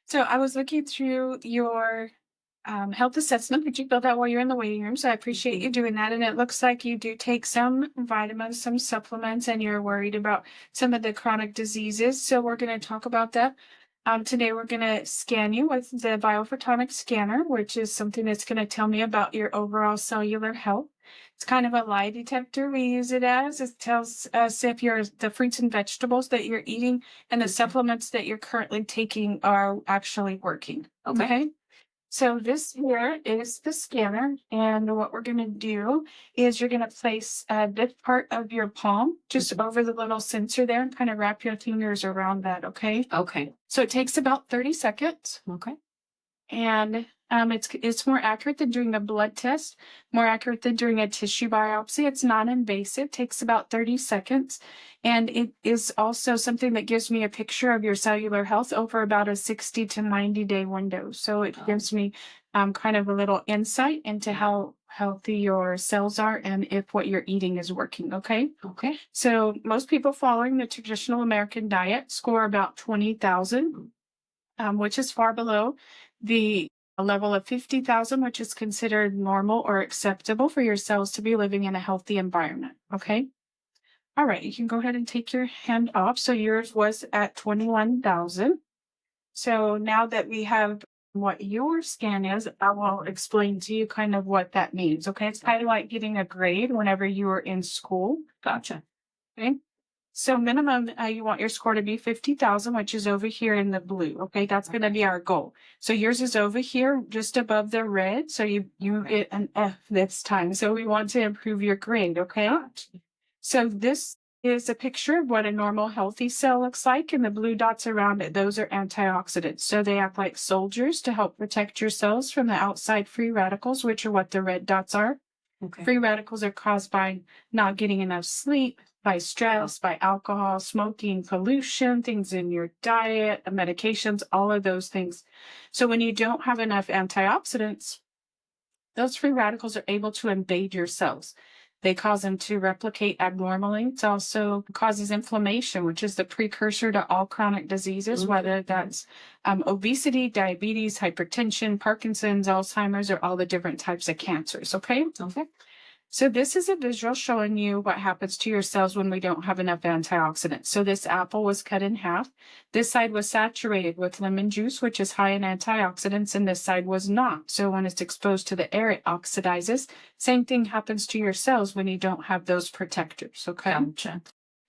So I was looking through your health assessment that you filled out while you're in the waiting room. So I appreciate you Mhm. doing that. And it looks like you do take some vitamins, some supplements, and you're worried about some of the chronic diseases. So we're going to talk about that. Today, we're going to scan you with the Biophotonic Scanner, which is something that's going to tell me about your overall cellular health. It's kind of a lie detector. We use it as it tells us if the fruits and vegetables that you're eating and the Okay. supplements that you're currently taking are actually working. Okay. Okay. So this here is the scanner, and what we're going to do is you're going to place this part of your palm just Mhm. over the little sensor there and kind of wrap your fingers around that, okay? Okay. So it takes about 30 seconds, Okay. and it's more accurate than doing a blood test, more accurate than doing a tissue biopsy. It's non-invasive, takes about 30 seconds, and it is also something that gives me a picture of your cellular health over about a 60 to 90-day window. So it Oh, gives me kind of a little insight into how healthy your cells are and if what you're eating is working. Okay. okay. So most people following the traditional American diet score about 20,000, which is far below the level of 50,000, which is considered normal or acceptable for your cells to be living in a healthy environment. Okay. All right. You can go ahead and take your hand off. So yours was at 21,000. So now that we have what your scan is, I will explain to you kind of what that means. Okay. It's kind of like getting a grade whenever you were in school. Gotcha. Okay. So minimum, you want your score to be 50,000, which is over here in the blue. Okay, that's going to be our goal. So yours is over here, just above the red. So you get an F this time. So we want to improve your grade. Okay. Gotcha. So this is a picture of what a normal healthy cell looks like, and the blue dots around it, those are antioxidants. So they act like soldiers to help protect your cells from the outside free radicals, which are what the red dots are. Okay. Free radicals are caused by not getting enough sleep, by stress, by alcohol, smoking, pollution, things in your diet, medications, all of those things. So when you don't have enough antioxidants, those free radicals are able to invade your cells. They cause them to replicate abnormally. It also causes inflammation, which is the precursor to all chronic diseases, whether that's obesity, diabetes, hypertension, Parkinson's, Alzheimer's, or all the different types of cancers. Okay. Okay. So this is a visual showing you what happens to your cells when we don't have enough antioxidants. So this apple was cut in half. This side was saturated with lemon juice, which is high in antioxidants, and this side was not. So when it's exposed to the air, it oxidizes. Same thing happens to your cells when you don't have those protectors. Okay. Gotcha.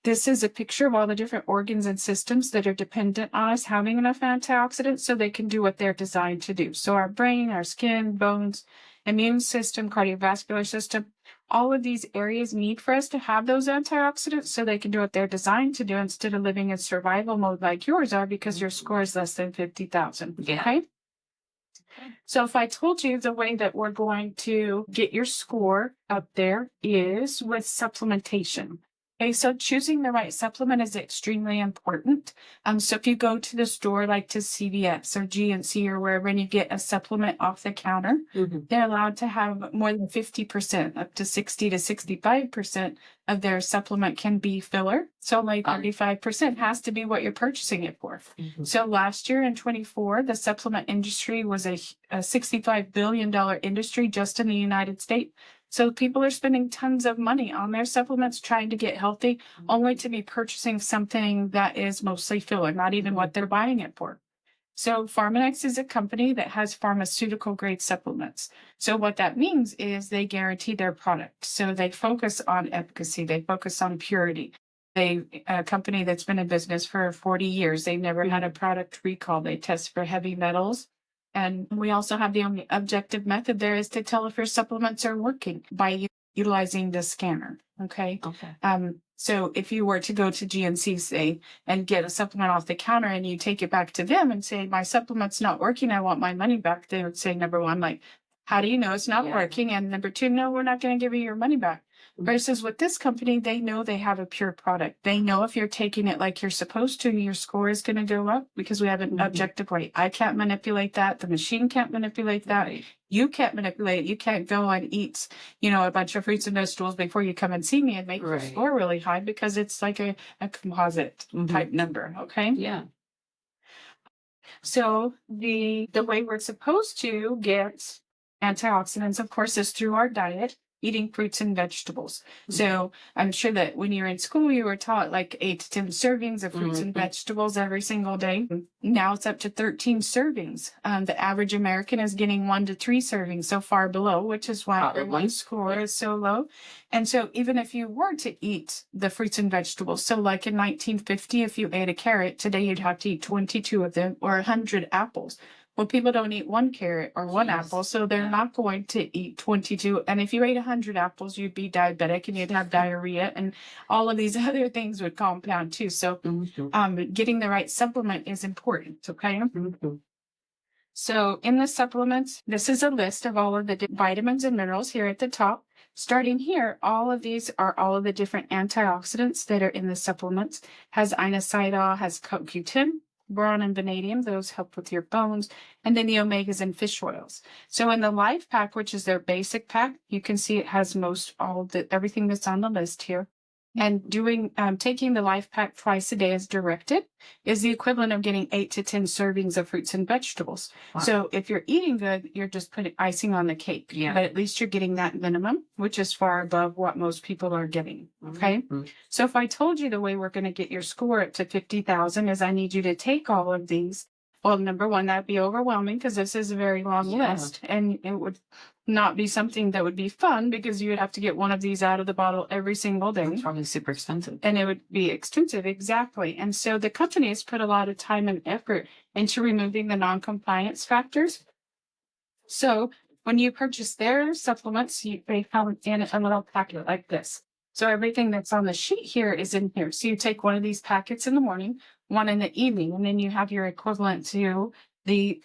This is a picture of all the different organs and systems that are dependent on us having enough antioxidants so they can do what they're designed to do. So our brain, our skin, bones, immune system, cardiovascular system, all of these areas need for us to have those antioxidants so they can do what they're designed to do instead of living in survival mode like yours are because your score is less than 50,000. Yeah. Okay. Okay. So if I told you the way that we're going to get your score up there is with supplementation. Okay, so choosing the right supplement is extremely important. So if you go to the store like to CVS or GNC or wherever and you get a supplement off the counter, Hmm. they're allowed to have more than 50%, up to 60 to 65% of their supplement can be filler. So only 35% has to be what you're purchasing it for. So last year in 24, the supplement industry was a $65 billion industry just in the United States. So people are spending tons of money on their supplements trying to get healthy, only to be purchasing something that is mostly filler, not even what they're buying it for. So Pharmanex is a company that has pharmaceutical grade supplements. So what that means is they guarantee their product. So they focus on efficacy. They focus on purity. A company that's been in business for 40 years. They've never had a product recall. They test for heavy metals. And we also have the only objective method there is to tell if your supplements are working by utilizing the scanner. Okay. Okay. So if you were to go to GNC, say, and get a supplement off the counter and you take it back to them and say, my supplement's not working, I want my money back, they would say, number one, like, how do you know it's not Yeah. working? And number two, no, we're not going to give you your money back. Versus with this company, they know they have a pure product. They know if you're taking it like you're supposed to, your score is going to go up because we have an objective way. I can't manipulate that. The machine can't manipulate that. Right. You can't manipulate it. You can't go and eat, a bunch of fruits and vegetables before you come and see me and make your Right. score really high because it's like a composite type number. Okay. Yeah. So the way we're supposed to get antioxidants, of course, is through our diet, eating fruits and vegetables. So I'm sure that when you were in school, you were taught like 8 to 10 servings of fruits and vegetables every single day. Now it's up to 13 servings. The average American is getting 1 to 3 servings, so far below, which is why everyone's score is so low. And so even if you were to eat the fruits and vegetables, so like in 1950, if you ate a carrot, today you'd have to eat 22 of them or 100 apples. Well, people don't eat 1 carrot or 1 apple, so they're not going to eat 22. And if you ate 100 apples, you'd be diabetic and you'd have diarrhea, and all of these other things would compound too. So getting the right supplement is important, okay? So in the supplements, this is a list of all of the vitamins and minerals here at the top. Starting here, all of these are all of the different antioxidants that are in the supplements. Has inositol, has CoQ10, boron and vanadium. Those help with your bones. And then the omegas and fish oils. So in the Life Pack, which is their basic pack, you can see it has everything that's on the list here. And taking the Life Pack twice a day as directed is the equivalent of getting 8 to 10 servings of fruits and vegetables. Wow. So if you're eating good, you're just putting icing on the cake. Yeah. But at least you're getting that minimum, which is far above what most people are getting. Okay. So if I told you the way we're going to get your score up to 50,000 is I need you to take all of these. Well, number one, that'd be overwhelming because this is a very long list, and it would not be something that would be fun because you would have to get one of these out of the bottle every single day. It's probably super expensive. And it would be expensive, exactly. And so the companies put a lot of time and effort into removing the non-compliance factors. So when you purchase their supplements, they come in a little packet like this. So everything that's on the sheet here is in here. So you take one of these packets in the morning, one in the evening, and then you have your equivalent to the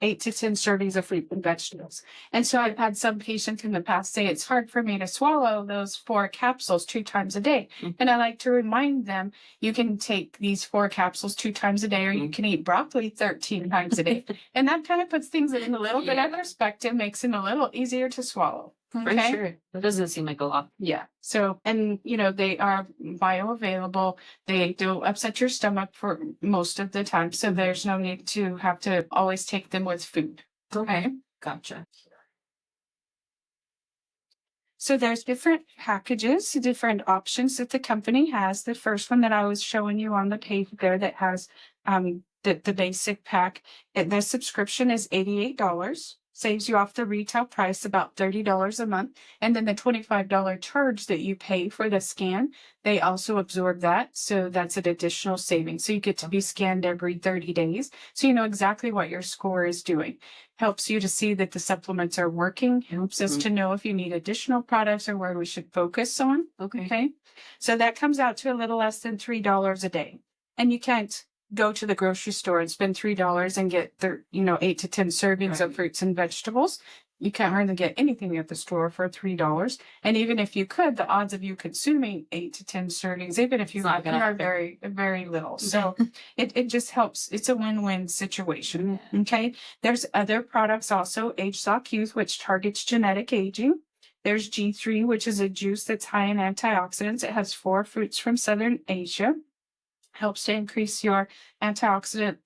8 to 10 servings of fruit and vegetables. And so I've had some patients in the past say it's hard for me to swallow those 4 capsules 2 times a day. And I like to remind them, you can take these 4 capsules 2 times a day, or you can eat broccoli 13 times a day. And that kind of puts things in a little bit of perspective, makes them a little easier to swallow. For sure. That doesn't seem like a lot. Yeah. So, and they are bioavailable. They don't upset your stomach for most of the time. So there's no need to have to always take them with food. Okay. Gotcha. So there's different packages, different options that the company has. The first one that I was showing you on the page there that has the basic pack, the subscription is $88. Saves you off the retail price about $30 a month. And then the $25 charge that you pay for the scan, they also absorb that. So that's an additional savings. So you get to be scanned every 30 days. So you know exactly what your score is doing. Helps you to see that the supplements are working. Helps us to know if you need additional products or where we should focus on. Okay. So that comes out to a little less than $3 a day. And you can't go to the grocery store and spend $3 and get 8 to 10 servings of fruits and vegetables. You can't hardly get anything at the store for $3. And even if you could, the odds of you consuming 8 to 10 servings, even if you are very, very little. So it just helps. It's a win-win situation. Okay. There's other products also, Age Sock Youth, which targets genetic aging. There's G3, which is a juice that's high in antioxidants. It has 4 fruits from Southern Asia. Helps to increase your antioxidant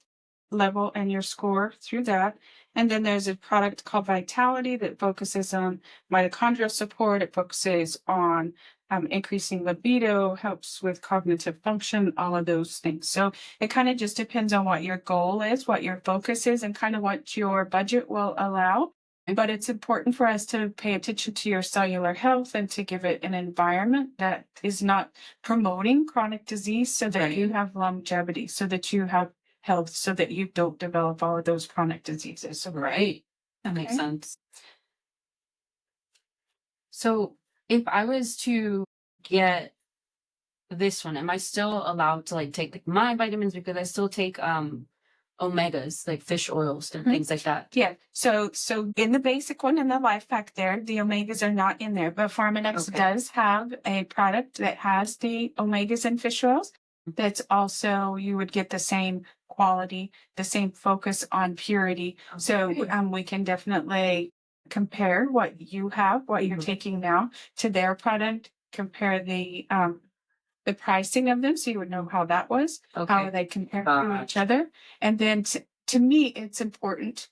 level and your score through that. And then there's a product called Vitality that focuses on mitochondrial support. It focuses on increasing libido, helps with cognitive function, all of those things. So it kind of just depends on what your goal is, what your focus is, and kind of what your budget will allow. But it's important for us to pay attention to your cellular health and to give it an environment that is not promoting chronic disease so that you have longevity, so that you have health, so that you don't develop all of those chronic diseases. Right. That makes sense. So if I was to get this one, am I still allowed to take my vitamins? Because I still take omegas, like fish oils and things like that. Yeah. So in the basic one in the Life Pack there, the omegas are not in there, but PharmaNex does have a product that has the omegas and fish oils. That's also, you would get the same quality, the same focus on purity. So we can definitely compare what you have, what you're taking now to their product, compare the pricing of them, so you would know how that was, how they compare to each other. And then to me, it's important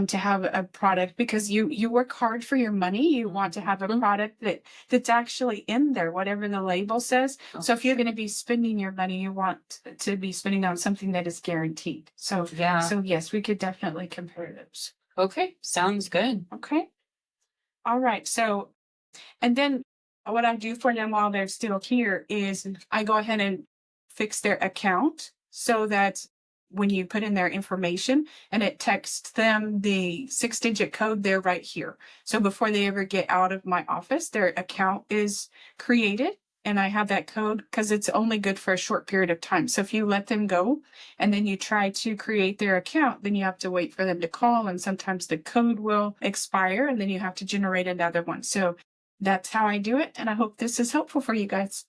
to have a product because you work hard for your money. You want to have a product that's actually in there, whatever the label says. So if you're going to be spending your money, you want to be spending on something that is guaranteed. So Yeah. so yes, we could definitely compare those. Okay. Sounds good. Okay. All right. So, and then what I do for them while they're still here is I go ahead and fix their account so that when you put in their information and it texts them the 6-digit code, they're right here. So before they ever get out of my office, their account is created and I have that code because it's only good for a short period of time. So if you let them go and then you try to create their account, then you have to wait for them to call and sometimes the code will expire and then you have to generate another one. So that's how I do it. And I hope this is helpful for you guys.